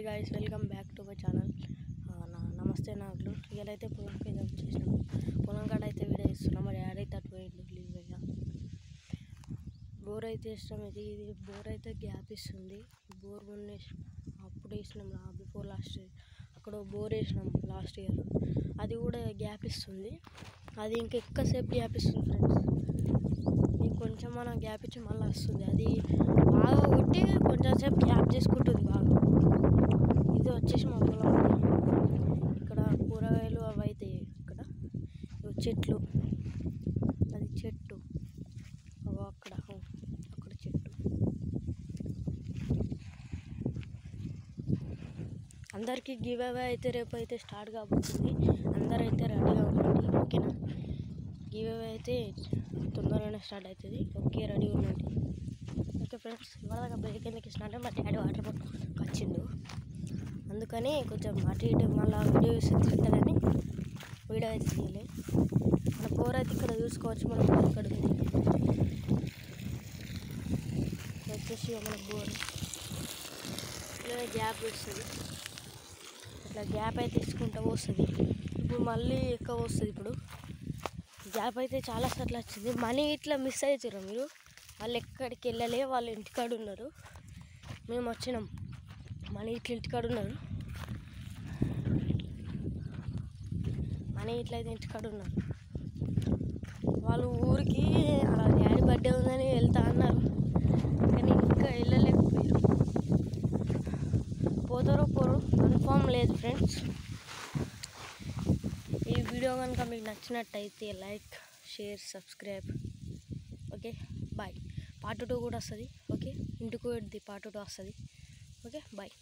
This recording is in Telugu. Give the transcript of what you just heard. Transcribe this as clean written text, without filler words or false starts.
guys, welcome back to my channel. నమస్తే నాట్లు రియల్ అయితే పొలంకి అయితే వచ్చేసినాం. పొలం కాడ అయితే వీడియో ఇస్తున్నాం. మా డాడీ అయితే అటు పోయిండు లీవ్ అయ్యా. బోర్ అయితే ఇష్టం. ఇది బోర్ అయితే గ్యాప్ ఇస్తుంది. బోర్ మొన్న అప్పుడు వేసినాం బిఫోర్ లాస్ట్ ఇయర్. అక్కడ బోర్ వేసినాం లాస్ట్ ఇయర్. అది కూడా గ్యాప్ ఇస్తుంది. అది ఇంకా ఎక్కువసేపు గ్యాప్ ఇస్తుంది ఫ్రెండ్స్. కొంచెం మనం గ్యాప్ ఇచ్చి మళ్ళీ వస్తుంది. అది బాగా కొట్టి కొంచెం సేపు గ్యాప్ చేసుకుంటుంది బాగా. ఇది వచ్చేసి మా పొలం. ఇక్కడ కూరగాయలు అవి అయితే ఇక్కడ చెట్లు, అది చెట్టు అక్కడ చెట్టు. అందరికీ గివ్ అవే అయితే రేపు అయితే స్టార్ట్ కాబోతుంది. అందరైతే రెడీగా ఉండండి, ఓకేనా? గివ్ అవే అయితే తొందరగానే స్టార్ట్ అవుతుంది. ఓకే, రెడీ ఉండండి. ఓకే ఫ్రెండ్స్, ఇవాళ బ్రేక్ ఎందుకు ఇస్తున్నా అంటే మా డాడీ వాటర్ పట్టుకొని వచ్చిండు. అందుకని కొంచెం అటు ఇటు మళ్ళీ వీడియో తింటుందని వీడియో అయితే తీయలే. మన బోర్ అయితే ఇక్కడ చూసుకోవచ్చు. మన బోర్ ఇక్కడ ఉంది. వచ్చేసి మన బోర్ ఇలా గ్యాప్ వస్తుంది. ఇట్లా గ్యాప్ అయితే తీసుకుంటూ వస్తుంది. ఇప్పుడు మళ్ళీ ఎక్కువ వస్తుంది. ఇప్పుడు గ్యాప్ అయితే చాలా సార్లు వచ్చింది. మనీ ఇట్లా మిస్ అవుతారు మీరు. వాళ్ళు ఎక్కడికి వెళ్ళలే, వాళ్ళు ఇంటికాడ ఉన్నారు. మేము వచ్చినాం, మనీ ఇట్లా ఇంటికాడ ఉన్నారు. మనీ ఇట్లయితే ఇంటికాడ ఉన్నారు. వాళ్ళు ఊరికి అలా డాడీ బర్త్డే ఉందని వెళ్తా అన్నారు, కానీ ఇంకా వెళ్ళలేకపోయారు. పోతారో పోరు కన్ఫామ్ లేదు ఫ్రెండ్స్. ఈ వీడియో కనుక మీకు నచ్చినట్టయితే like, share, subscribe. Okay, bye. Part 2 కూడా వస్తుంది. ఓకే, ఇంటికి పార్ట్ 2 వస్తుంది. Okay, bye.